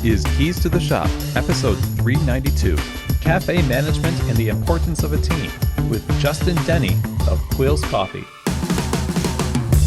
is Keys to the Shop, episode 392, Cafe Management and the Importance of a Team, with Justin Denny of Quills Coffee.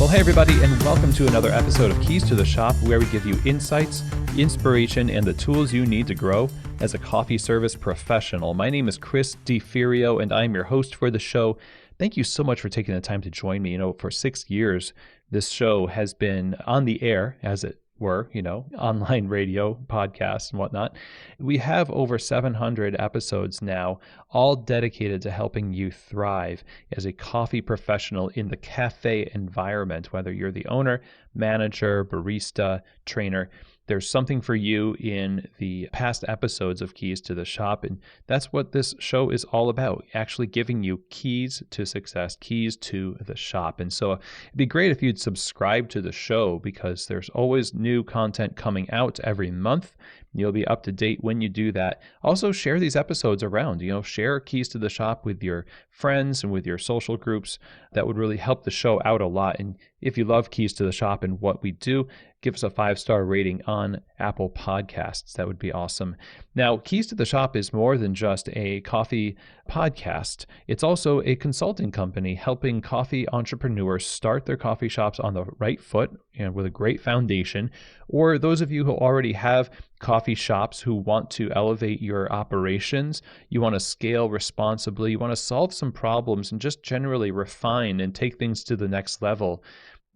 Well, hey everybody, and welcome to another episode of Keys to the Shop, where we give you insights, inspiration, and the tools you need to grow as a coffee service professional. My name is Chris DiFirio, and I'm your host for the show. Thank you so much for taking the time to join me. For 6 years, this show has been on the air, as it were, online radio, podcasts, and whatnot. We have over 700 episodes now, all dedicated to helping you thrive as a coffee professional in the cafe environment, whether you're the owner, manager, barista, trainer. There's something for you in the past episodes of Keys to the Shop, and that's what this show is all about, actually giving you keys to success, keys to the shop. And so it'd be great if you'd subscribe to the show, because there's always new content coming out every month. You'll be up to date when you do that. Also, share these episodes around. Share Keys to the Shop with your friends and with your social groups. That would really help the show out a lot. And if you love Keys to the Shop and what we do, give us a 5-star rating on Apple Podcasts. That would be awesome. Now, Keys to the Shop is more than just a coffee podcast. It's also a consulting company helping coffee entrepreneurs start their coffee shops on the right foot and with a great foundation. Or those of you who already have coffee shops who want to elevate your operations, you want to scale responsibly, you want to solve some problems and just generally refine and take things to the next level.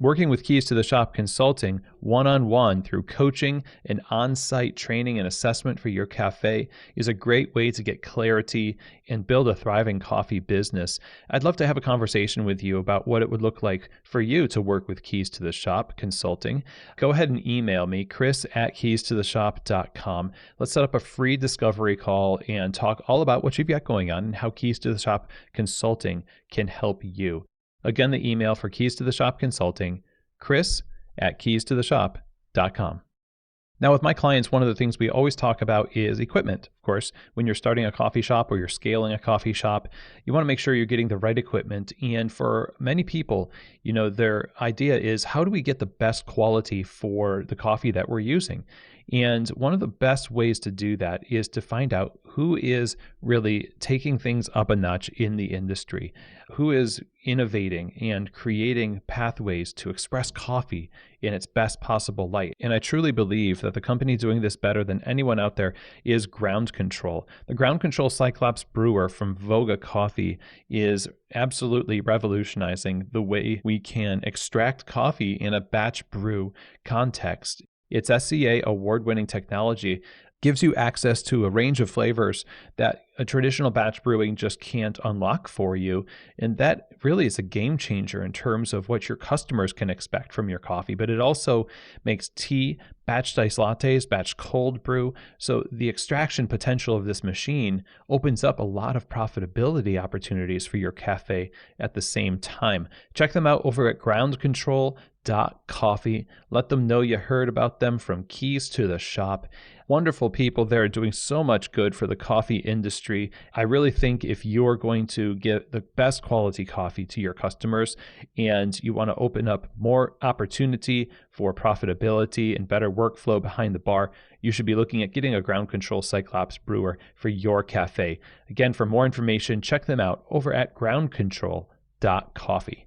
Working with Keys to the Shop Consulting one-on-one through coaching and on-site training and assessment for your cafe is a great way to get clarity and build a thriving coffee business. I'd love to have a conversation with you about what it would look like for you to work with Keys to the Shop Consulting. Go ahead and email me, chris@keystotheshop.com. Let's set up a free discovery call and talk all about what you've got going on and how Keys to the Shop Consulting can help you. Again, the email for Keys to the Shop Consulting, chris@keystotheshop.com. Now, with my clients, one of the things we always talk about is equipment. Of course, when you're starting a coffee shop or you're scaling a coffee shop, you want to make sure you're getting the right equipment. And for many people, their idea is, how do we get the best quality for the coffee that we're using? And one of the best ways to do that is to find out who is really taking things up a notch in the industry, who is innovating and creating pathways to express coffee in its best possible light. And I truly believe that the company doing this better than anyone out there is Ground Control. The Ground Control Cyclops brewer from Voga Coffee is absolutely revolutionizing the way we can extract coffee in a batch brew context. Its SCA award-winning technology gives you access to a range of flavors that a traditional batch brewing just can't unlock for you. And that really is a game changer in terms of what your customers can expect from your coffee. But it also makes tea, batch diced lattes, batch cold brew. So the extraction potential of this machine opens up a lot of profitability opportunities for your cafe at the same time. Check them out over at groundcontrol.coffee. Let them know you heard about them from Keys to the Shop. Wonderful people there doing so much good for the coffee industry. I really think if you're going to get the best quality coffee to your customers and you want to open up more opportunity for profitability and better workflow behind the bar, you should be looking at getting a Ground Control Cyclops brewer for your cafe. Again, for more information, check them out over at groundcontrol.coffee.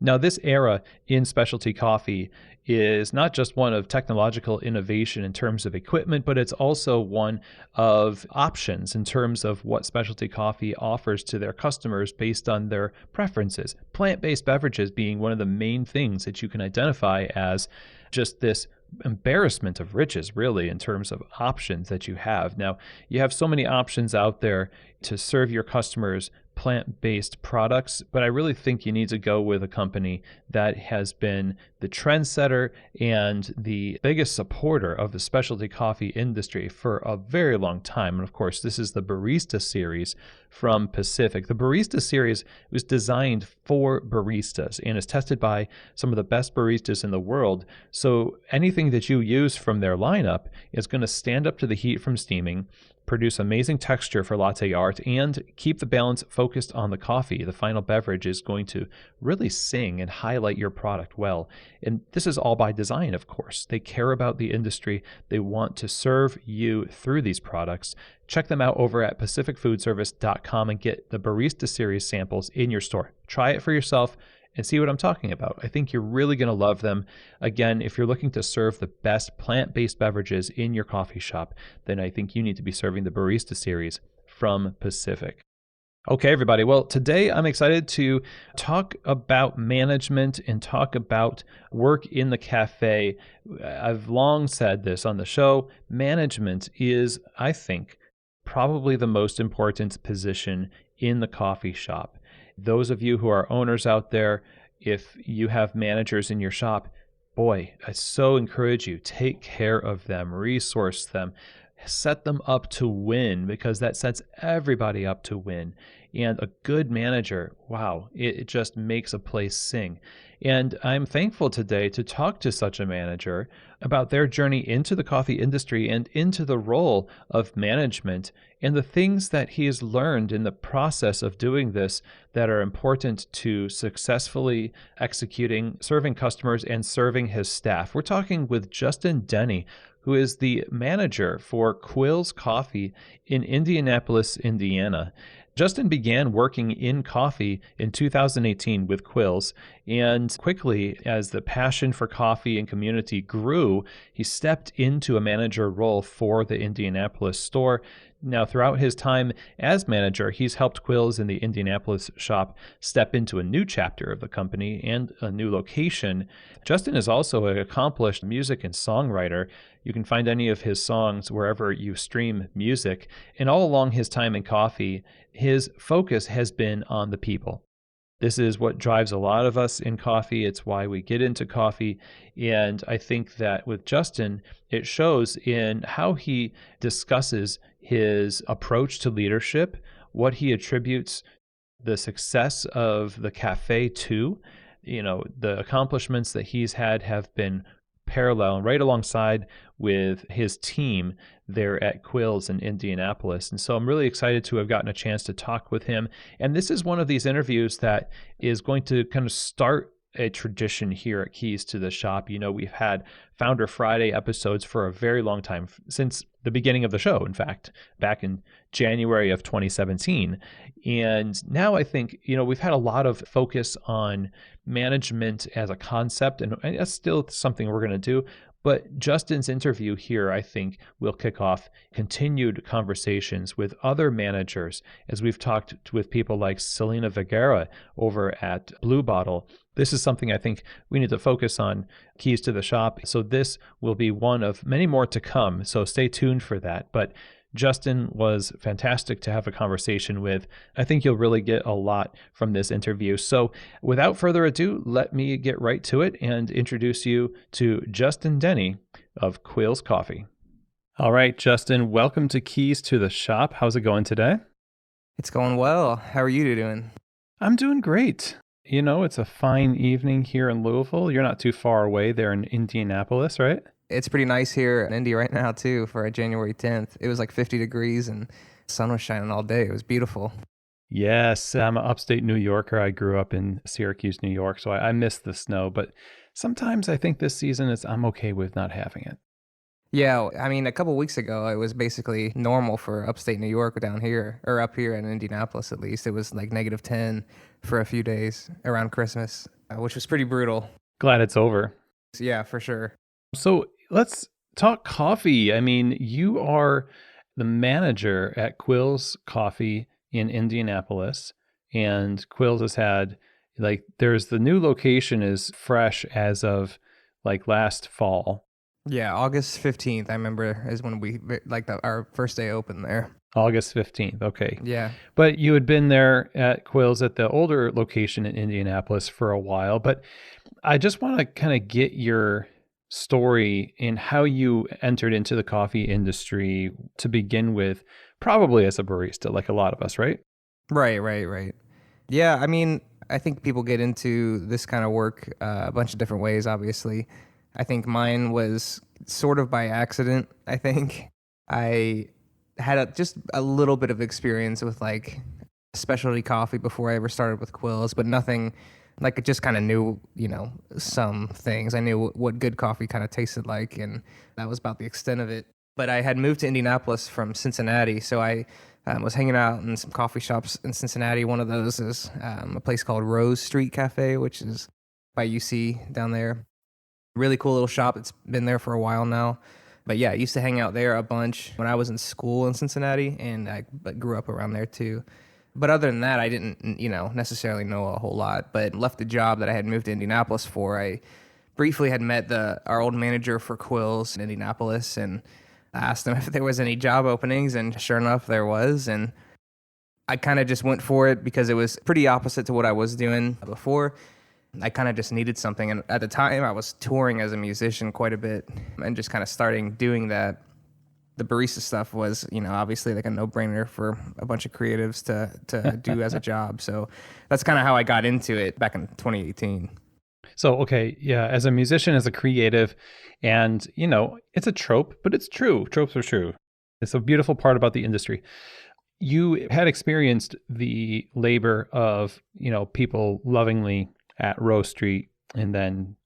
Now, this era in specialty coffee is not just one of technological innovation in terms of equipment, but it's also one of options in terms of what specialty coffee offers to their customers based on their preferences. Plant-based beverages being one of the main things that you can identify as just this embarrassment of riches, really, in terms of options that you have. Now, you have so many options out there to serve your customers plant-based products, but I really think you need to go with a company that has been the trendsetter and the biggest supporter of the specialty coffee industry for a very long time. And of course, this is the Barista series from Pacific. The Barista series was designed for baristas and is tested by some of the best baristas in the world. So anything that you use from their lineup is going to stand up to the heat from steaming. produce amazing texture for latte art, and keep the balance focused on the coffee. The final beverage is going to really sing and highlight your product well. And this is all by design, of course. They care about the industry. They want to serve you through these products. Check them out over at pacificfoodservice.com and get the Barista Series samples in your store. Try it for yourself and see what I'm talking about. I think you're really going to love them. Again, if you're looking to serve the best plant-based beverages in your coffee shop, then I think you need to be serving the Barista Series from Pacific. Okay, everybody. Well, today I'm excited to talk about management and talk about work in the cafe. I've long said this on the show. Management is, I think, probably the most important position in the coffee shop. Those of you who are owners out there, if you have managers in your shop, boy, I so encourage you, take care of them, resource them, set them up to win, because that sets everybody up to win. And a good manager, wow, it just makes a place sing. And I'm thankful today to talk to such a manager about their journey into the coffee industry and into the role of management and the things that he has learned in the process of doing this that are important to successfully executing, serving customers, and serving his staff. We're talking with Justin Denny, who is the manager for Quills Coffee in Indianapolis, Indiana. Justin began working in coffee in 2018 with Quills, and quickly, as the passion for coffee and community grew, he stepped into a manager role for the Indianapolis store. Now, throughout his time as manager, he's helped Quills in the Indianapolis shop step into a new chapter of the company and a new location. Justin is also an accomplished music and songwriter. You can find any of his songs wherever you stream music. And all along his time in coffee, his focus has been on the people. This is what drives a lot of us in coffee. It's why we get into coffee. And I think that with Justin, it shows in how he discusses his approach to leadership, what he attributes the success of the cafe to. You know, the accomplishments that he's had have been parallel, right alongside with his team there at Quills in Indianapolis. And so I'm really excited to have gotten a chance to talk with him. And this is one of these interviews that is going to kind of start a tradition here at Keys to the Shop. You know, we've had Founder Friday episodes for a very long time, since the beginning of the show, in fact, back in January of 2017. And now I think, you know, we've had a lot of focus on management as a concept, and that's still something we're going to do. But Justin's interview here, I think, will kick off continued conversations with other managers, as we've talked with people like Selena Vergara over at Blue Bottle. This is something I think we need to focus on, Keys to the Shop. So this will be one of many more to come. So stay tuned for that. But Justin was fantastic to have a conversation with. I think you'll really get a lot from this interview. So without further ado, let me get right to it and introduce you to Justin Denny of Quills Coffee. All right, Justin, welcome to Keys to the Shop. How's it going today? It's going well. How are you doing? I'm doing great. You know, it's a fine evening here in Louisville. You're not too far away there in Indianapolis, right? It's pretty nice here in Indy right now, too, for January 10th. It was like 50 degrees and the sun was shining all day. It was beautiful. Yes, I'm an upstate New Yorker. I grew up in Syracuse, New York, so I miss the snow. But sometimes I think this season I'm okay with not having it. Yeah, I mean, a couple weeks ago, it was basically normal for upstate New York down here, or up here in Indianapolis at least. It was like -10 for a few days around Christmas, which was pretty brutal. Glad it's over. Yeah, for sure. So let's talk coffee. I mean, you are the manager at Quills Coffee in Indianapolis, and Quills has had, like, there's the new location is fresh as of like last fall. Yeah, August 15th, I remember, is when we, like, our first day open there. August 15th, okay. Yeah. But you had been there at Quills at the older location in Indianapolis for a while. But I just want to kind of get your story in how you entered into the coffee industry to begin with, probably as a barista, like a lot of us, right? Right. Yeah, I mean, I think people get into this kind of work a bunch of different ways, obviously. I think mine was sort of by accident, I think. I had just a little bit of experience with like specialty coffee before I ever started with Quills, but nothing like I just kind of knew, some things. I knew what good coffee kind of tasted like, and that was about the extent of it. But I had moved to Indianapolis from Cincinnati, so I was hanging out in some coffee shops in Cincinnati. One of those is a place called Rose Street Cafe, which is by UC down there. Really cool little shop. It's been there for a while now. But yeah, I used to hang out there a bunch when I was in school in Cincinnati, and I grew up around there too. But other than that, I didn't, necessarily know a whole lot. But left the job that I had moved to Indianapolis for. I briefly had met our old manager for Quills in Indianapolis, and I asked him if there was any job openings, and sure enough, there was. And I kind of just went for it because it was pretty opposite to what I was doing before. I kind of just needed something. And at the time, I was touring as a musician quite a bit and just kind of starting doing that. The barista stuff was, obviously like a no-brainer for a bunch of creatives to do as a job. So that's kind of how I got into it back in 2018. So, okay, yeah, as a musician, as a creative, and, it's a trope, but it's true. Tropes are true. It's a beautiful part about the industry. You had experienced the labor of, people lovingly at Rose Street and then,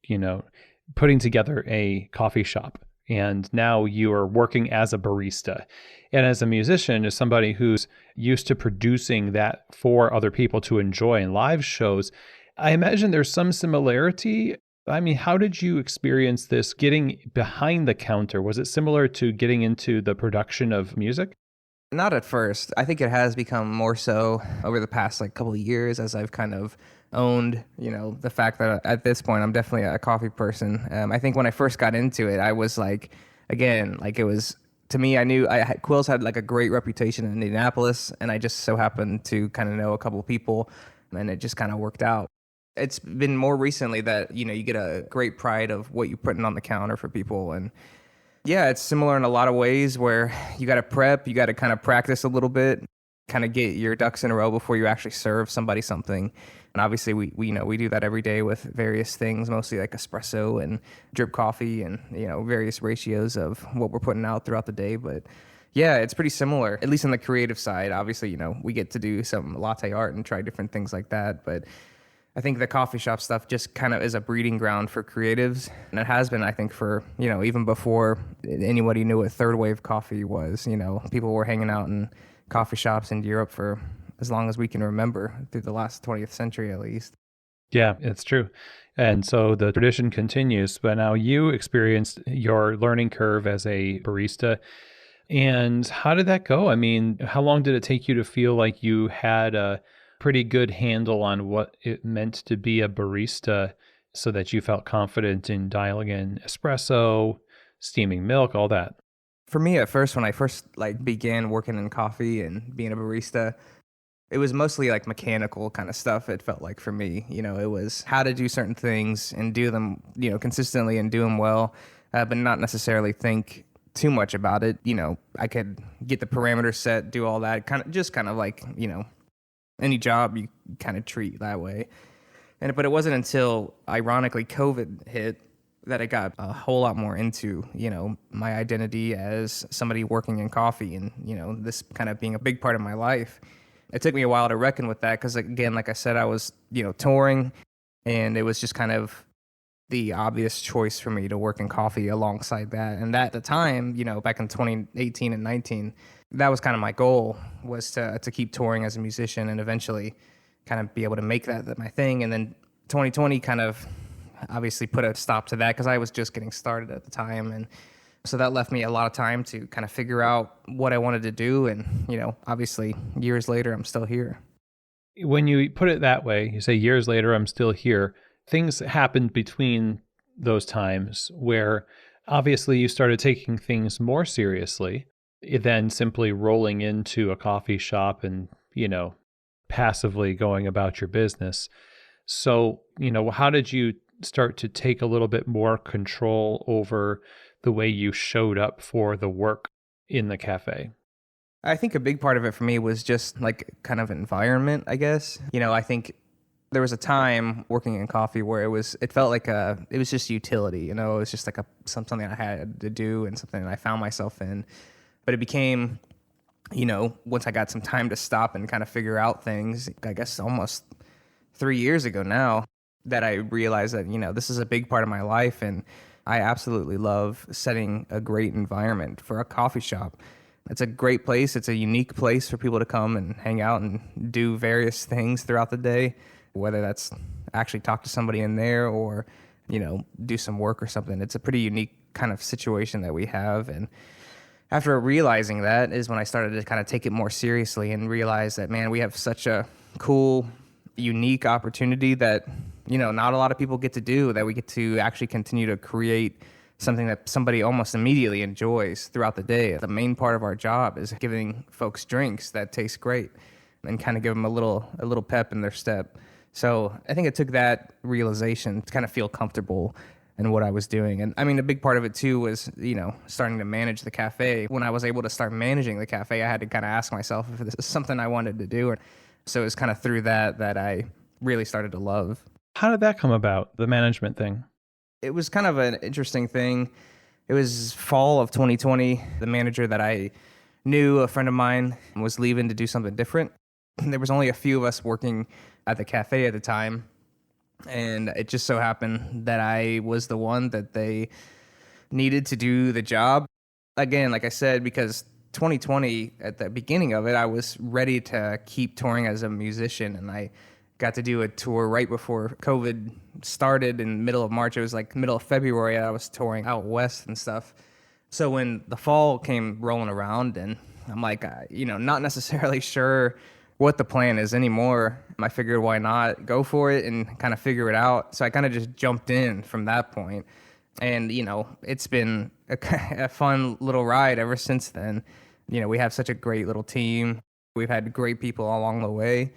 putting together a coffee shop. And now you are working as a barista. And as a musician, as somebody who's used to producing that for other people to enjoy in live shows, I imagine there's some similarity. I mean, how did you experience this getting behind the counter? Was it similar to getting into the production of music? Not at first. I think it has become more so over the past couple of years as I've kind of owned, the fact that at this point I'm definitely a coffee person. I think when I first got into it, I was it was, to me, I knew Quills had a great reputation in Indianapolis, and I just so happened to kind of know a couple of people, and it just kind of worked out. It's been more recently that, you get a great pride of what you're putting on the counter for people. And yeah, it's similar in a lot of ways where you got to prep, you got to kind of practice a little bit, kind of get your ducks in a row before you actually serve somebody something. And obviously we do that every day with various things, mostly like espresso and drip coffee and, various ratios of what we're putting out throughout the day. But yeah, it's pretty similar, at least on the creative side. Obviously, we get to do some latte art and try different things like that. But I think the coffee shop stuff just kind of is a breeding ground for creatives. And it has been, I think, for, even before anybody knew what third wave coffee was. People were hanging out in coffee shops in Europe for as long as we can remember, through the last 20th century at least. Yeah, it's true. And so the tradition continues, but now you experienced your learning curve as a barista. And how did that go? I mean, how long did it take you to feel like you had a pretty good handle on what it meant to be a barista so that you felt confident in dialing in espresso, steaming milk, all that? For me, at first, when I first began working in coffee and being a barista, it was mostly mechanical kind of stuff. It felt like for me, it was how to do certain things and do them, consistently and do them well, but not necessarily think too much about it. I could get the parameters set, do all that, kind of like, any job you kind of treat that way. But it wasn't until, ironically, COVID hit that I got a whole lot more into, my identity as somebody working in coffee and, this kind of being a big part of my life. It took me a while to reckon with that because, again, like I said, I was, touring, and it was just kind of the obvious choice for me to work in coffee alongside that. And that at the time, back in 2018 and 19, that was kind of my goal, was to keep touring as a musician and eventually kind of be able to make that my thing. And then 2020 kind of obviously put a stop to that because I was just getting started at the time. And so that left me a lot of time to kind of figure out what I wanted to do. And, obviously years later, I'm still here. When you put it that way, you say years later, I'm still here. Things happened between those times where obviously you started taking things more seriously than simply rolling into a coffee shop and, passively going about your business. So, how did you start to take a little bit more control over the way you showed up for the work in the cafe? I think a big part of it for me was just kind of environment, I guess. I think there was a time working in coffee where it felt like it was just utility, it was just something I had to do and something that I found myself in. But it became once I got some time to stop and kind of figure out things, I guess almost 3 years ago now, that I realized that, this is a big part of my life. And I absolutely love setting a great environment for a coffee shop. It's a great place. It's a unique place for people to come and hang out and do various things throughout the day, whether that's actually talk to somebody in there or, do some work or something. It's a pretty unique kind of situation that we have. And after realizing that is when I started to kind of take it more seriously and realize that, man, we have such a cool, unique opportunity that, not a lot of people get to do, that we get to actually continue to create something that somebody almost immediately enjoys throughout the day. The main part of our job is giving folks drinks that taste great and kind of give them a little pep in their step. So I think it took that realization to kind of feel comfortable in what I was doing. And I mean, a big part of it too was, starting to manage the cafe. When I was able to start managing the cafe, I had to kind of ask myself if this is something I wanted to do. So it was kind of through that I really started to love. How did that come about, the management thing? It was kind of an interesting thing. It was fall of 2020. The manager that I knew, a friend of mine, was leaving to do something different. There was only a few of us working at the cafe at the time. And it just so happened that I was the one that they needed to do the job. Again, like I said, because 2020, at the beginning of it, I was ready to keep touring as a musician. And I got to do a tour right before COVID started in the middle of March. It was like middle of February. I was touring out west and stuff. So when the fall came rolling around, and I'm like, not necessarily sure what the plan is anymore, I figured why not go for it and kind of figure it out. So I kind of just jumped in from that point. And, it's been a fun little ride ever since then. We have such a great little team. We've had great people along the way.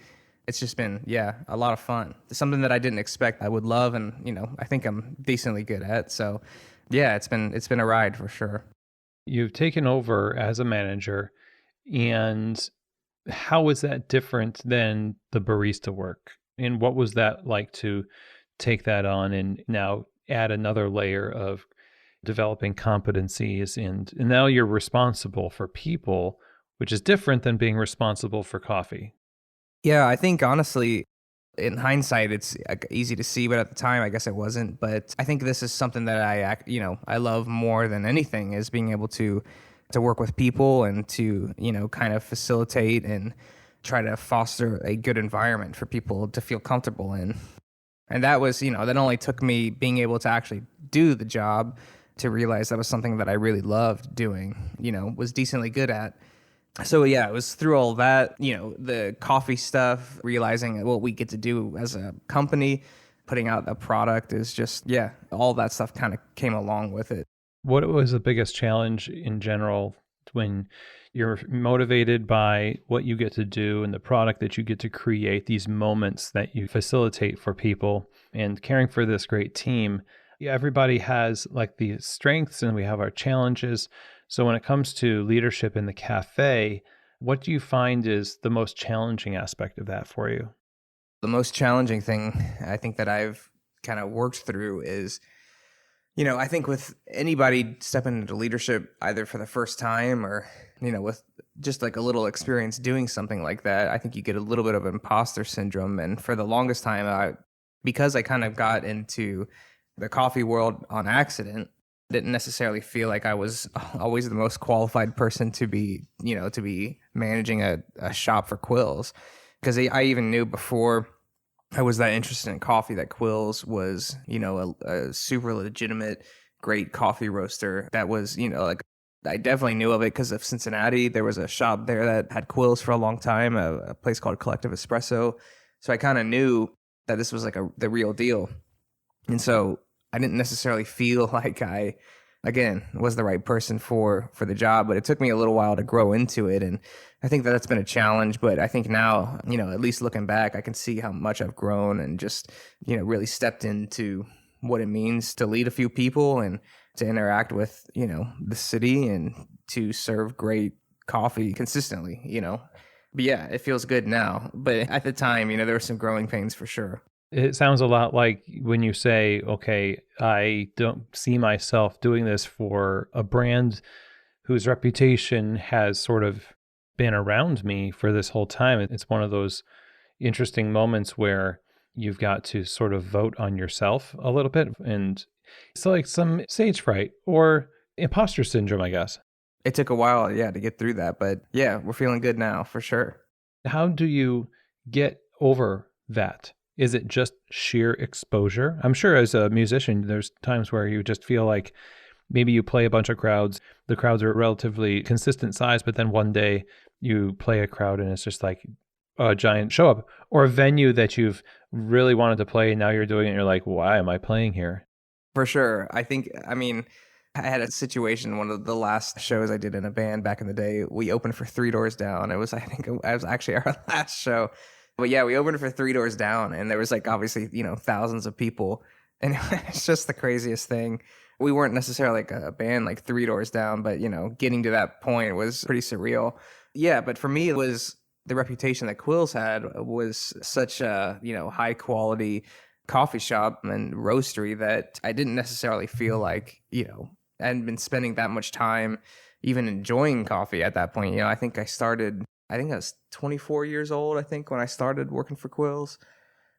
It's just been, a lot of fun. It's something that I didn't expect I would love, and, I think I'm decently good at. So, it's been a ride for sure. You've taken over as a manager, and how was that different than the barista work? And what was that like to take that on and now add another layer of developing competencies? And now you're responsible for people, which is different than being responsible for coffee. Yeah, I think honestly, in hindsight, it's easy to see, but at the time, I guess it wasn't. But I think this is something that I love more than anything, is being able to work with people and to, kind of facilitate and try to foster a good environment for people to feel comfortable in. And that was, that only took me being able to actually do the job to realize that was something that I really loved doing, was decently good at. So it was through all that, the coffee stuff, realizing what we get to do as a company, putting out a product is just, all that stuff kind of came along with it. What was the biggest challenge in general when you're motivated by what you get to do and the product that you get to create, these moments that you facilitate for people and caring for this great team? Everybody has like the strengths and we have our challenges. So when it comes to leadership in the cafe, what do you find is the most challenging aspect of that for you? The most challenging thing I think that I've kind of worked through is, I think with anybody stepping into leadership, either for the first time or, with just like a little experience doing something like that, I think you get a little bit of imposter syndrome. And for the longest time, because I kind of got into the coffee world on accident, didn't necessarily feel like I was always the most qualified person to be managing a shop for Quills. Because I even knew before I was that interested in coffee that Quills was, a super legitimate, great coffee roaster that was, I definitely knew of it because of Cincinnati. There was a shop there that had Quills for a long time, a place called Collective Espresso. So I kind of knew that this was like the real deal. And so I didn't necessarily feel like I, again, was the right person for the job, but it took me a little while to grow into it. And I think that's been a challenge, but I think now, at least looking back, I can see how much I've grown and just, really stepped into what it means to lead a few people and to interact with, the city and to serve great coffee consistently, But it feels good now. But at the time, there were some growing pains for sure. It sounds a lot like when you say, okay, I don't see myself doing this for a brand whose reputation has sort of been around me for this whole time. It's one of those interesting moments where you've got to sort of vote on yourself a little bit. And it's like some stage fright or imposter syndrome, I guess. It took a while, yeah, to get through that. But yeah, we're feeling good now for sure. How do you get over that? Is it just sheer exposure? I'm sure as a musician, there's times where you just feel like maybe you play a bunch of crowds, the crowds are relatively consistent size, but then one day you play a crowd and it's just like a giant show up, or a venue that you've really wanted to play and now you're doing it and you're like, why am I playing here? For sure. I had a situation, one of the last shows I did in a band back in the day, we opened for Three Doors Down. It was actually our last show. But yeah, we opened for Three Doors Down, and there was like obviously, thousands of people. And it's just the craziest thing. We weren't necessarily like a band like Three Doors Down, but getting to that point was pretty surreal. Yeah, but for me, it was the reputation that Quills had was such a, high quality coffee shop and roastery that I didn't necessarily feel like, I hadn't been spending that much time even enjoying coffee at that point. I think I was 24 years old, I think, when I started working for Quills.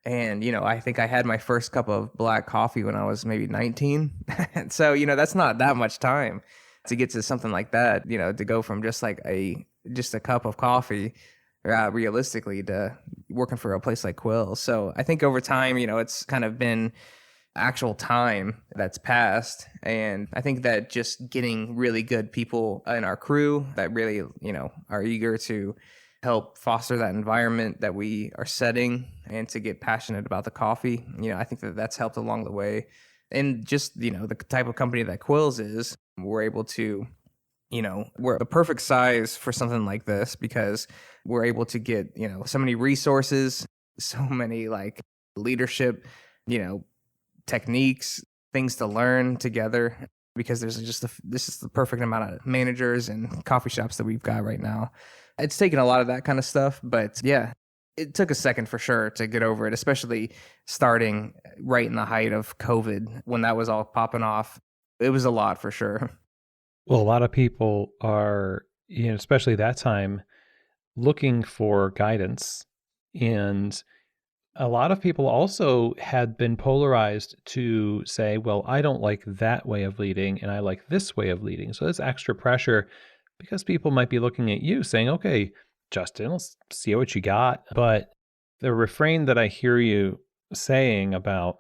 And, I think I had my first cup of black coffee when I was maybe 19. And so, that's not that much time to get to something like that, to go from just a cup of coffee, realistically, to working for a place like Quills. So I think over time, it's kind of been actual time that's passed. And I think that just getting really good people in our crew that really, are eager to help foster that environment that we are setting and to get passionate about the coffee. I think that that's helped along the way. And just, the type of company that Quills is, we're able to, we're the perfect size for something like this because we're able to get, so many resources, so many like leadership, techniques, things to learn together, because there's just this is the perfect amount of managers and coffee shops that we've got right now. It's taken a lot of that kind of stuff, but yeah, it took a second for sure to get over it, especially starting right in the height of COVID when that was all popping off. It was a lot for sure. Well, a lot of people are, especially that time, looking for guidance. And a lot of people also had been polarized to say, well, I don't like that way of leading and I like this way of leading. So there's extra pressure because people might be looking at you saying, okay, Justin, let's see what you got. But the refrain that I hear you saying about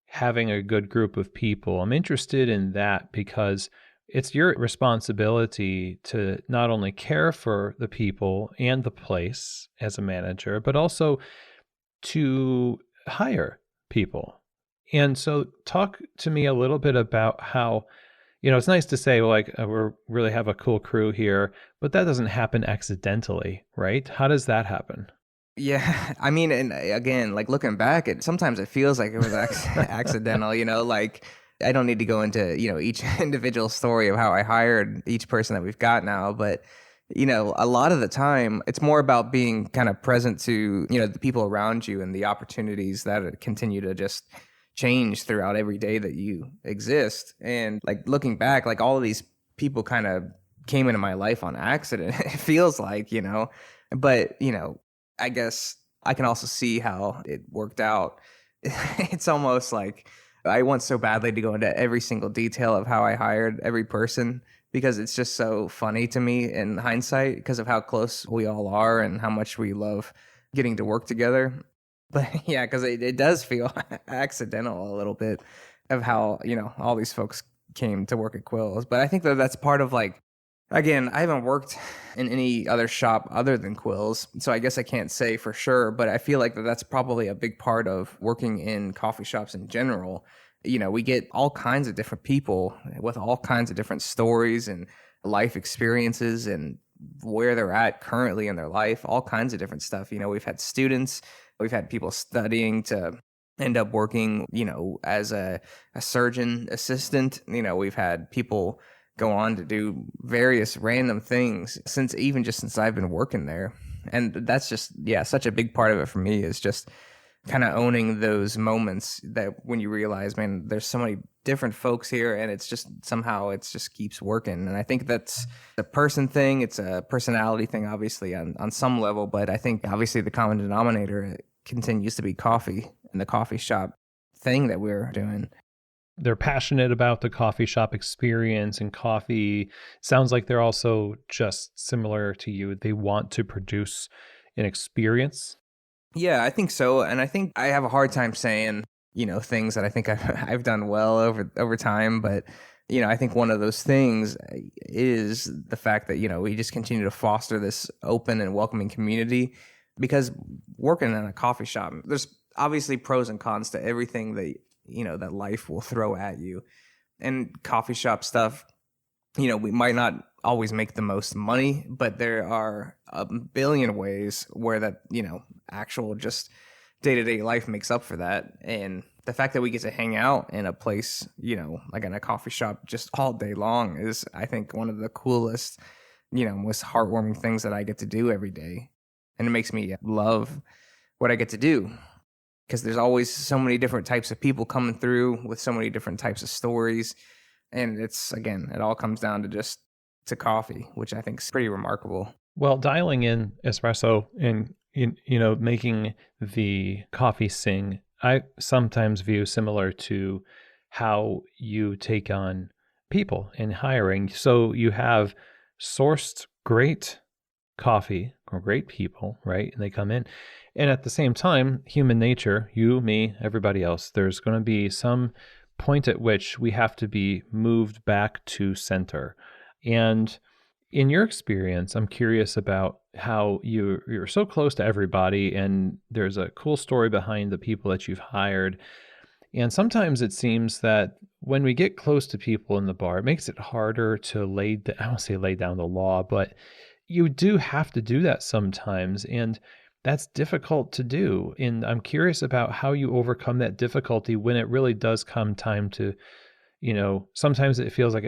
having a good group of people, I'm interested in that because it's your responsibility to not only care for the people and the place as a manager, but also to hire people. And so talk to me a little bit about how, it's nice to say, well, like, we really have a cool crew here, but that doesn't happen accidentally, right? How does that happen? Yeah, and again, like looking back, sometimes it feels like it was accidental, like I don't need to go into, each individual story of how I hired each person that we've got now, but a lot of the time it's more about being kind of present to, the people around you and the opportunities that continue to just change throughout every day that you exist. And like looking back, like all of these people kind of came into my life on accident. It feels like, but, I guess I can also see how it worked out. It's almost like I want so badly to go into every single detail of how I hired every person, because it's just so funny to me in hindsight because of how close we all are and how much we love getting to work together. But yeah, because it does feel accidental a little bit of how, all these folks came to work at Quills. But I think that that's part of like, again, I haven't worked in any other shop other than Quills, so I guess I can't say for sure, but I feel like that's probably a big part of working in coffee shops in general. We get all kinds of different people with all kinds of different stories and life experiences and where they're at currently in their life, all kinds of different stuff. We've had students, we've had people studying to end up working, as a surgeon assistant. We've had people go on to do various random things since I've been working there. And that's just, such a big part of it for me is just kind of owning those moments that when you realize, man, there's so many different folks here, and it's just somehow it's just keeps working. And I think that's a person thing. It's a personality thing, obviously, on some level. But I think obviously the common denominator continues to be coffee and the coffee shop thing that we're doing. They're passionate about the coffee shop experience and coffee. Sounds like they're also just similar to you. They want to produce an experience. Yeah, I think so. And I think I have a hard time saying, things that I think I've done well over time. But, I think one of those things is the fact that, we just continue to foster this open and welcoming community, because working in a coffee shop, there's obviously pros and cons to everything that, that life will throw at you. And coffee shop stuff, we might not always make the most money, but there are a billion ways where that, actual just day-to-day life makes up for that. And the fact that we get to hang out in a place, like in a coffee shop just all day long is, I think, one of the coolest, most heartwarming things that I get to do every day. And it makes me love what I get to do, because there's always so many different types of people coming through with so many different types of stories. And it's, again, it all comes down to coffee, which I think is pretty remarkable. Well, dialing in espresso and, making the coffee sing, I sometimes view similar to how you take on people in hiring. So you have sourced great coffee or great people, right? And they come in. And at the same time, human nature, you, me, everybody else, there's going to be some point at which we have to be moved back to center. And in your experience, I'm curious about how you're so close to everybody, and there's a cool story behind the people that you've hired. And sometimes it seems that when we get close to people in the bar, it makes it harder to I don't say lay down the law, but you do have to do that sometimes. And that's difficult to do. And I'm curious about how you overcome that difficulty when it really does come time to, sometimes it feels like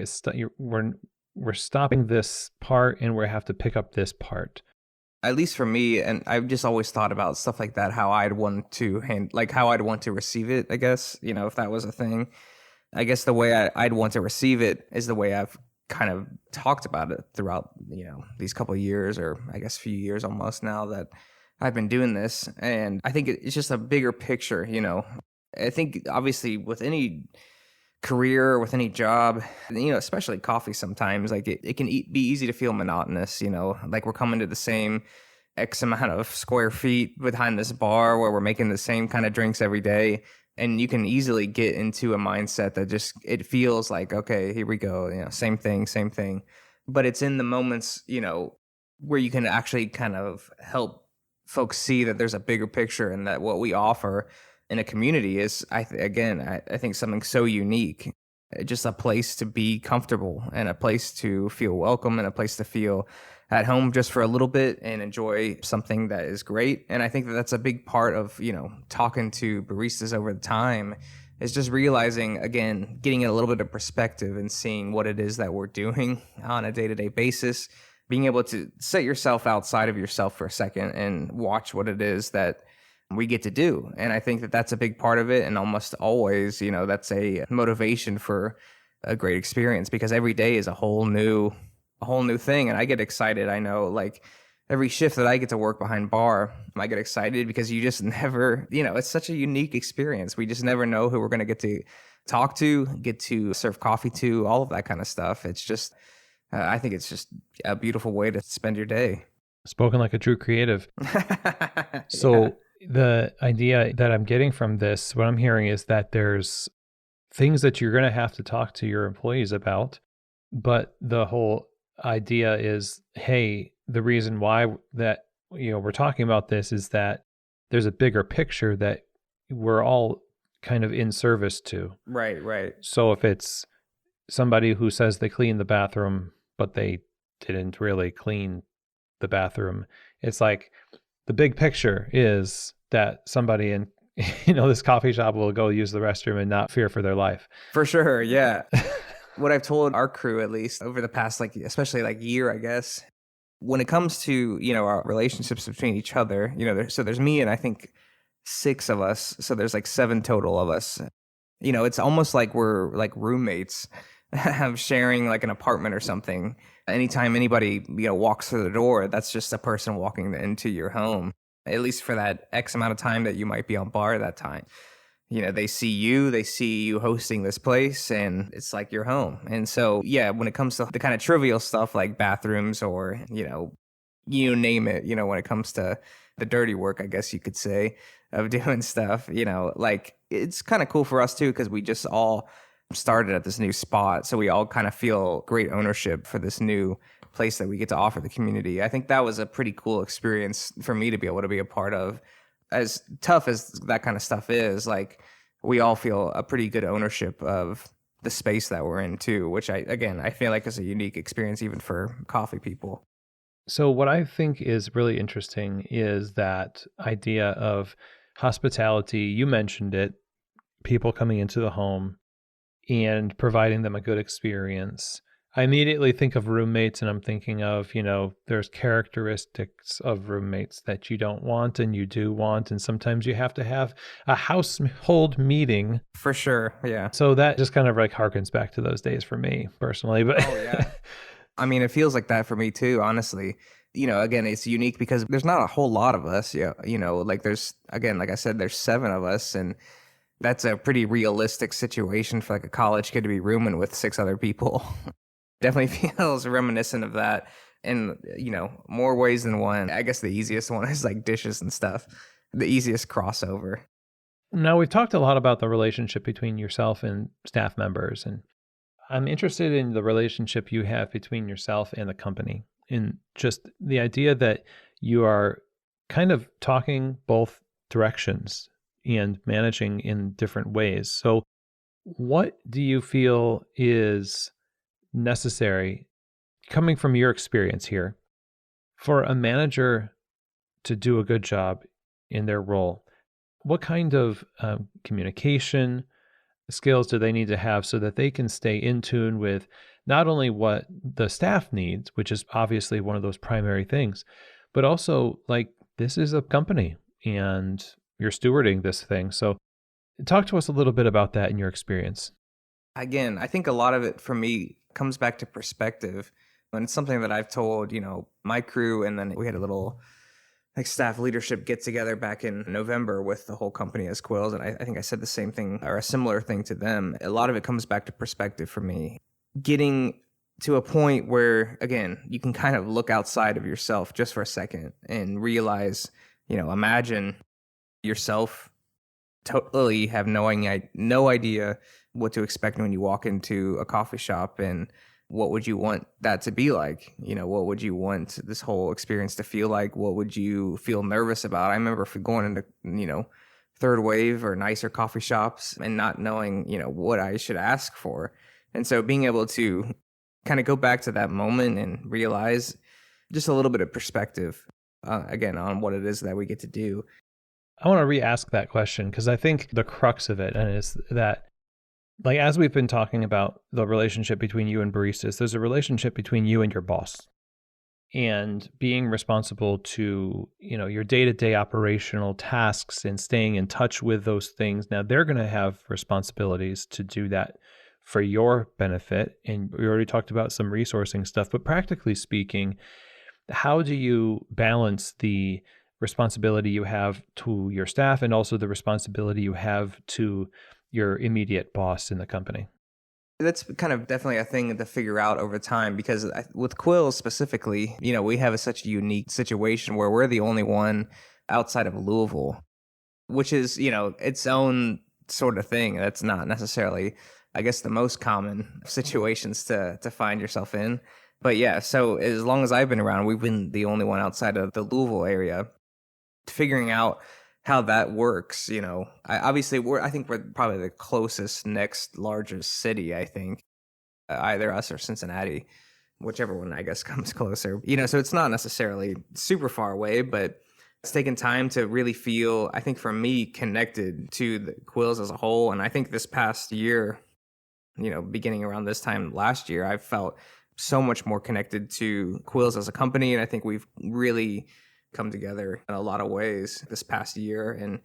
we're stopping this part and we have to pick up this part. At least for me, and I've just always thought about stuff like that, how I'd want to how I'd want to receive it, I guess, if that was a thing. I guess the way I'd want to receive it is the way I've kind of talked about it throughout, these couple of years, or I guess few years almost now that I've been doing this. And I think it's just a bigger picture, I think obviously with any career, with any job, especially coffee sometimes, like it can be easy to feel monotonous, like we're coming to the same X amount of square feet behind this bar where we're making the same kind of drinks every day. And you can easily get into a mindset that just, it feels like, okay, here we go, same thing. But it's in the moments, where you can actually kind of help folks see that there's a bigger picture, and that what we offer in a community is, I think something so unique. Just a place to be comfortable, and a place to feel welcome, and a place to feel at home just for a little bit and enjoy something that is great. And I think that that's a big part of, talking to baristas over the time, is just realizing, again, getting a little bit of perspective and seeing what it is that we're doing on a day-to-day basis, being able to set yourself outside of yourself for a second and watch what it is that we get to do. And I think that that's a big part of it. And almost always, that's a motivation for a great experience, because every day is a whole new thing. And I get excited. I know, like, every shift that I get to work behind bar, I get excited because you just never, it's such a unique experience. We just never know who we're going to get to talk to, get to serve coffee to, all of that kind of stuff. It's just, I think it's just a beautiful way to spend your day. Spoken like a true creative. So yeah. The idea that I'm getting from this, what I'm hearing is that there's things that you're going to have to talk to your employees about, but the whole idea is, hey, the reason why that, we're talking about this is that there's a bigger picture that we're all kind of in service to. Right. So if it's somebody who says they clean the bathroom, but they didn't really clean the bathroom, it's like, the big picture is that somebody in, this coffee shop will go use the restroom and not fear for their life. For sure, yeah. What I've told our crew, at least over the past, especially year, I guess, when it comes to, our relationships between each other, so there's me and I think 6 of us. So there's like 7 total of us. It's almost like we're like roommates sharing like an apartment or something. Anytime anybody, walks through the door, that's just a person walking into your home, at least for that X amount of time that you might be on bar that time. They see you hosting this place, and it's like your home. And so, yeah, when it comes to the kind of trivial stuff like bathrooms or, you name it, when it comes to the dirty work, I guess you could say, of doing stuff, like it's kind of cool for us too, because we just all started at this new spot. So we all kind of feel great ownership for this new place that we get to offer the community. I think that was a pretty cool experience for me to be able to be a part of. As tough as that kind of stuff is, like we all feel a pretty good ownership of the space that we're in too, which I feel like is a unique experience even for coffee people. So what I think is really interesting is that idea of hospitality. You mentioned it, people coming into the home and providing them a good experience. I immediately think of roommates, and I'm thinking of, there's characteristics of roommates that you don't want and you do want. And sometimes you have to have a household meeting. For sure. Yeah. So that just kind of like harkens back to those days for me personally. But Oh, yeah. I mean, it feels like that for me too, honestly. Again, it's unique because there's not a whole lot of us. Yeah. Like there's, again, like I said, there's 7 of us, and that's a pretty realistic situation for like a college kid to be rooming with 6 other people. Definitely feels reminiscent of that in, more ways than one. I guess the easiest one is like dishes and stuff, the easiest crossover. Now, we've talked a lot about the relationship between yourself and staff members, and I'm interested in the relationship you have between yourself and the company, and just the idea that you are kind of talking both directions and managing in different ways. So what do you feel is necessary, coming from your experience here, for a manager to do a good job in their role? What kind of communication skills do they need to have so that they can stay in tune with not only what the staff needs, which is obviously one of those primary things, but also like this is a company and you're stewarding this thing. So talk to us a little bit about that in your experience. Again, I think a lot of it for me comes back to perspective. And it's something that I've told, my crew, and then we had a little like staff leadership get together back in November with the whole company as Quills. And I think I said the same thing or a similar thing to them. A lot of it comes back to perspective for me. Getting to a point where, again, you can kind of look outside of yourself just for a second and realize, imagine yourself totally have no idea what to expect when you walk into a coffee shop, and what would you want that to be like? What would you want this whole experience to feel like? What would you feel nervous about? I remember going into, third wave or nicer coffee shops and not knowing, what I should ask for. And so being able to kind of go back to that moment and realize just a little bit of perspective, again, on what it is that we get to do. I want to re-ask that question because I think the crux of it is that, like, as we've been talking about the relationship between you and baristas, there's a relationship between you and your boss, and being responsible to, your day-to-day operational tasks and staying in touch with those things. Now they're going to have responsibilities to do that for your benefit. And we already talked about some resourcing stuff, but practically speaking, how do you balance the responsibility you have to your staff and also the responsibility you have to your immediate boss in the company? That's kind of definitely a thing to figure out over time, because with Quills specifically, we have such a unique situation where we're the only one outside of Louisville, which is, its own sort of thing. That's not necessarily, I guess, the most common situations to find yourself in. But yeah, so as long as I've been around, we've been the only one outside of the Louisville area. Figuring out how that works, I think we're probably the closest next largest city, I think, either us or Cincinnati, whichever one I guess comes closer. So it's not necessarily super far away, but it's taken time to really feel, I think for me, connected to the Quills as a whole. And I think this past year, beginning around this time last year, I've felt so much more connected to Quills as a company. And I think we've really come together in a lot of ways this past year. And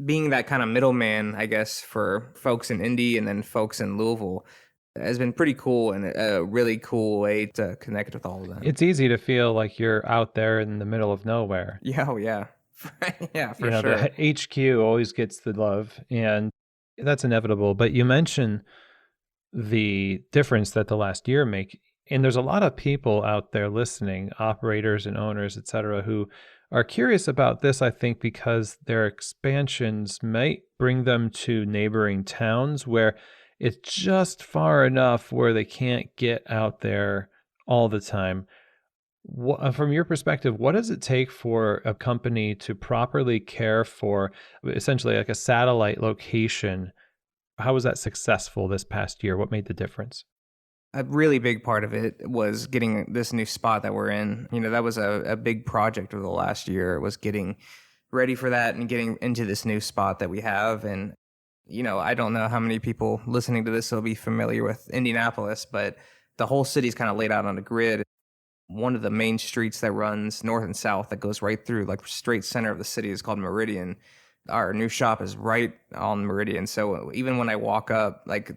being that kind of middleman, I guess, for folks in Indy and then folks in Louisville has been pretty cool and a really cool way to connect with all of them. It's easy to feel like you're out there in the middle of nowhere. Yeah, oh yeah. Yeah, for You know, sure. the HQ always gets the love, and that's inevitable. But you mentioned the difference that the last year make, and there's a lot of people out there listening, operators and owners, et cetera, who are curious about this, I think, because their expansions might bring them to neighboring towns where it's just far enough where they can't get out there all the time. From your perspective, what does it take for a company to properly care for essentially like a satellite location? How was that successful this past year? What made the difference? A really big part of it was getting this new spot that we're in. That was a big project over the last year, was getting ready for that and getting into this new spot that we have. And, I don't know how many people listening to this will be familiar with Indianapolis, but the whole city's kind of laid out on a grid. One of the main streets that runs north and south that goes right through, like straight center of the city, is called Meridian. Our new shop is right on Meridian. So even when I walk up, like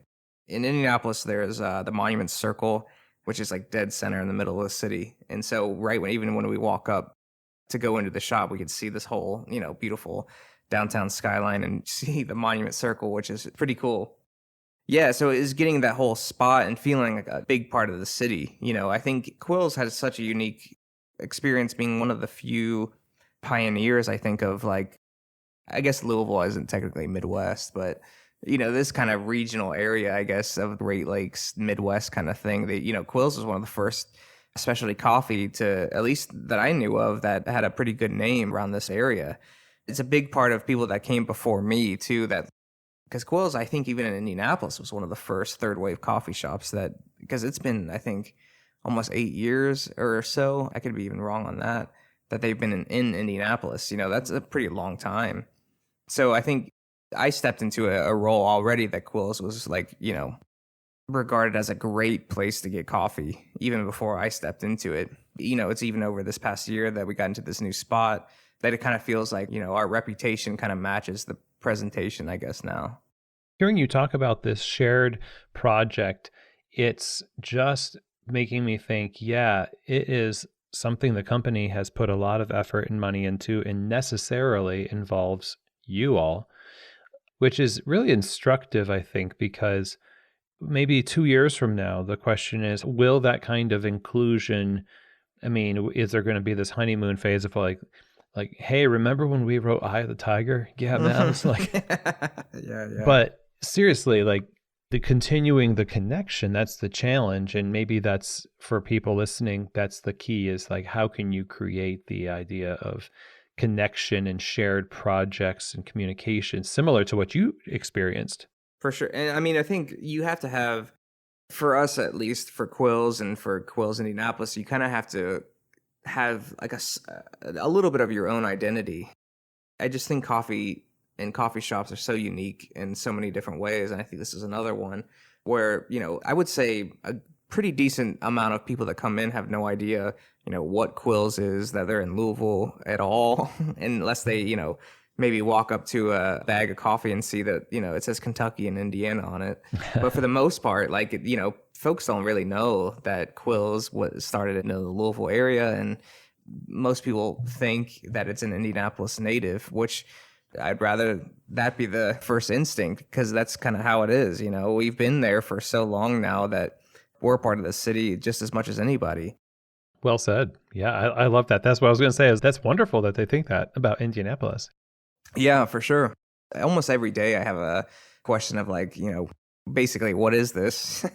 in Indianapolis, there's the Monument Circle, which is like dead center in the middle of the city. And so even when we walk up to go into the shop, we could see this whole, beautiful downtown skyline and see the Monument Circle, which is pretty cool. Yeah, so it is getting that whole spot and feeling like a big part of the city. I think Quills has such a unique experience being one of the few pioneers, I think, of like, I guess Louisville isn't technically Midwest, but this kind of regional area, I guess, of Great Lakes, Midwest kind of thing. Quills was one of the first specialty coffee to, at least that I knew of, that had a pretty good name around this area. It's a big part of people that came before me too, because Quills, I think even in Indianapolis, was one of the first third wave coffee shops because it's been, I think, almost 8 years or so. I could be even wrong on that they've been in Indianapolis. That's a pretty long time. So I think I stepped into a role already that Quills was like, regarded as a great place to get coffee, even before I stepped into it. It's even over this past year that we got into this new spot that it kind of feels like, our reputation kind of matches the presentation, I guess, now. Hearing you talk about this shared project, it's just making me think, yeah, it is something the company has put a lot of effort and money into and necessarily involves you all, which is really instructive, I think, because maybe 2 years from now, the question is, will that kind of inclusion, I mean, is there going to be this honeymoon phase of like, hey, remember when we wrote Eye of the Tiger? Yeah, man. It's like, yeah. But seriously, like the continuing the connection, that's the challenge. And maybe that's for people listening, that's the key, is like, how can you create the idea of connection and shared projects and communication similar to what you experienced? For sure. And I mean, I think you have to have, for us at least, for Quills and for Quills Indianapolis, you kind of have to have like a little bit of your own identity. I just think coffee and coffee shops are so unique in so many different ways. And I think this is another one where, I would say a pretty decent amount of people that come in have no idea, what Quills is, that they're in Louisville at all, unless they, maybe walk up to a bag of coffee and see that, it says Kentucky and Indiana on it. But for the most part, like, folks don't really know that Quills was started in the Louisville area. And most people think that it's an Indianapolis native, which I'd rather that be the first instinct, because that's kind of how it is. We've been there for so long now that we're part of the city just as much as anybody. Well said. Yeah, I love that. That's what I was going to say, is that's wonderful that they think that about Indianapolis. Yeah, for sure. Almost every day I have a question of like, basically, what is this?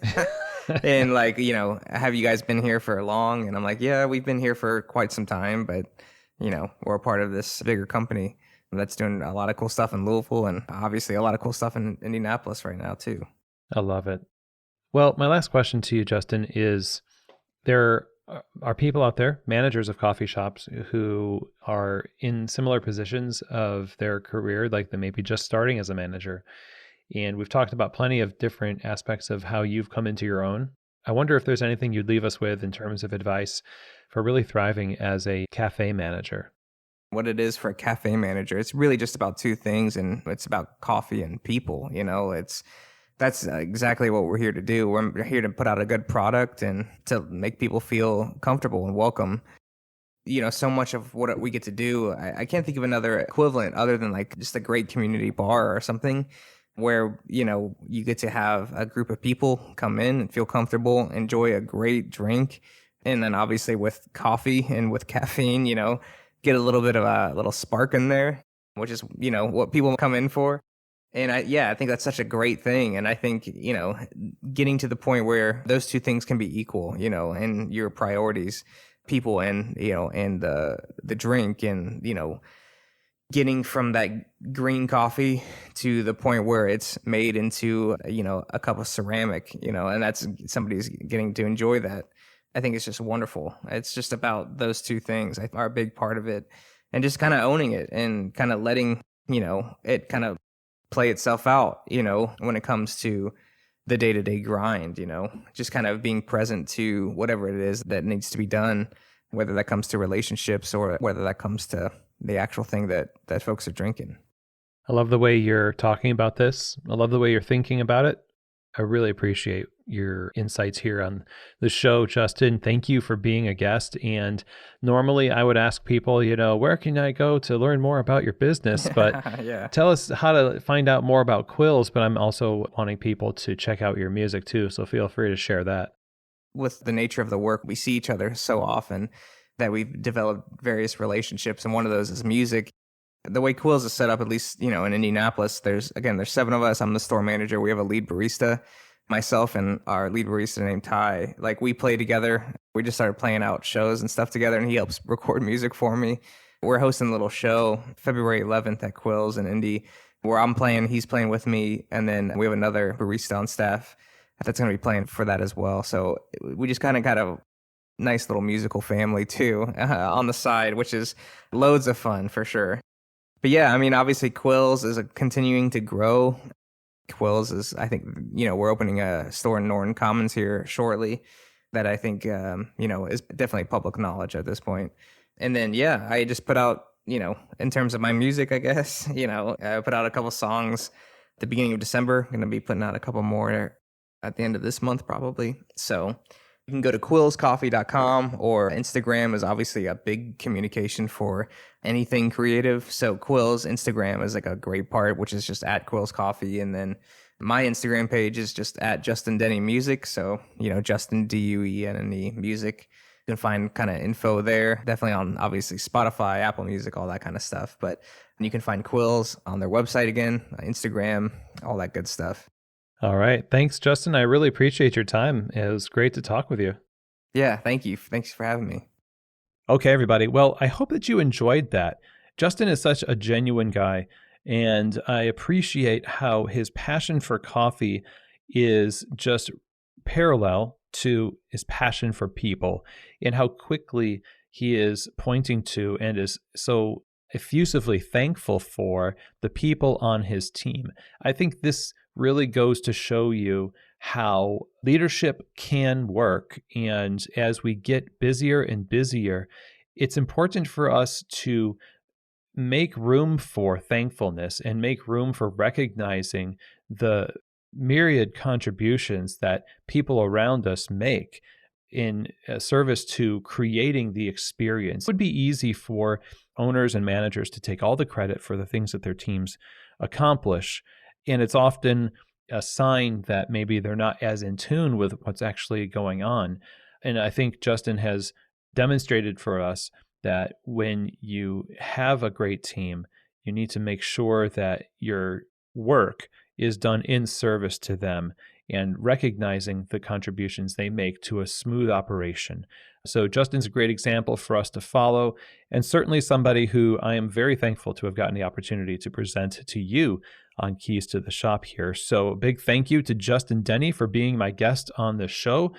And like, have you guys been here for long? And I'm like, yeah, we've been here for quite some time, but, we're a part of this bigger company that's doing a lot of cool stuff in Louisville and obviously a lot of cool stuff in Indianapolis right now too. I love it. Well, my last question to you, Justin, is there are people out there, managers of coffee shops, who are in similar positions of their career, like they may be just starting as a manager. And we've talked about plenty of different aspects of how you've come into your own. I wonder if there's anything you'd leave us with in terms of advice for really thriving as a cafe manager. what it is for a cafe manager. It's really just about two things, and it's about coffee and people. That's exactly what we're here to do. We're here to put out a good product and to make people feel comfortable and welcome. So much of what we get to do, I can't think of another equivalent other than like just a great community bar or something where, you get to have a group of people come in and feel comfortable, enjoy a great drink. And then obviously with coffee and with caffeine, get a little bit of a little spark in there, which is, what people come in for. And I think that's such a great thing. And I think, getting to the point where those two things can be equal, and your priorities, people and, and the drink, and, getting from that green coffee to the point where it's made into, a cup of ceramic, and that's somebody's getting to enjoy that. I think it's just wonderful. It's just about those two things are a big part of it, and just kind of owning it and kind of letting, it kind of play itself out, when it comes to the day-to-day grind, just kind of being present to whatever it is that needs to be done, whether that comes to relationships or whether that comes to the actual thing that folks are drinking. I love the way you're talking about this. I love the way you're thinking about it. I really appreciate your insights here on the show, Justin. Thank you for being a guest. And normally I would ask people, where can I go to learn more about your business? But Yeah. Tell us how to find out more about Quills. But I'm also wanting people to check out your music too. So feel free to share that. With the nature of the work, we see each other so often that we've developed various relationships. And one of those is music. The way Quills is set up, at least, in Indianapolis, there's 7 of us. I'm the store manager. We have a lead barista, myself and our lead barista named Ty. Like, we play together. We just started playing out shows and stuff together, and he helps record music for me. We're hosting a little show February 11th at Quills in Indy, where I'm playing, he's playing with me, and then we have another barista on staff that's going to be playing for that as well. So we just kind of got a nice little musical family too on the side, which is loads of fun for sure. But yeah, obviously Quills is continuing to grow. Quills is, I think, we're opening a store in Norton Commons here shortly that I think, is definitely public knowledge at this point. And then, yeah, I just put out, in terms of my music, I guess, I put out a couple songs at the beginning of December. I'm going to be putting out a couple more at the end of this month, probably. So you can go to quillscoffee.com, or Instagram is obviously a big communication for anything creative. So Quills Instagram is like a great part, which is just at Quills Coffee. And then my Instagram page is just at Justin Denny Music. So, Justin Duenne Music. You can find kind of info there, definitely on obviously Spotify, Apple Music, all that kind of stuff. But you can find Quills on their website again, Instagram, all that good stuff. All right. Thanks, Justin. I really appreciate your time. It was great to talk with you. Yeah, thank you. Thanks for having me. Okay, everybody. Well, I hope that you enjoyed that. Justin is such a genuine guy, and I appreciate how his passion for coffee is just parallel to his passion for people, and how quickly he is pointing to and is so effusively thankful for the people on his team. I think this really goes to show you how leadership can work. And as we get busier and busier, it's important for us to make room for thankfulness and make room for recognizing the myriad contributions that people around us make in service to creating the experience. It would be easy for owners and managers to take all the credit for the things that their teams accomplish. And it's often a sign that maybe they're not as in tune with what's actually going on. And I think Justin has demonstrated for us that when you have a great team, you need to make sure that your work is done in service to them and recognizing the contributions they make to a smooth operation. So Justin's a great example for us to follow, and certainly somebody who I am very thankful to have gotten the opportunity to present to you on Keys to the Shop here. So a big thank you to Justin Denny for being my guest on the show.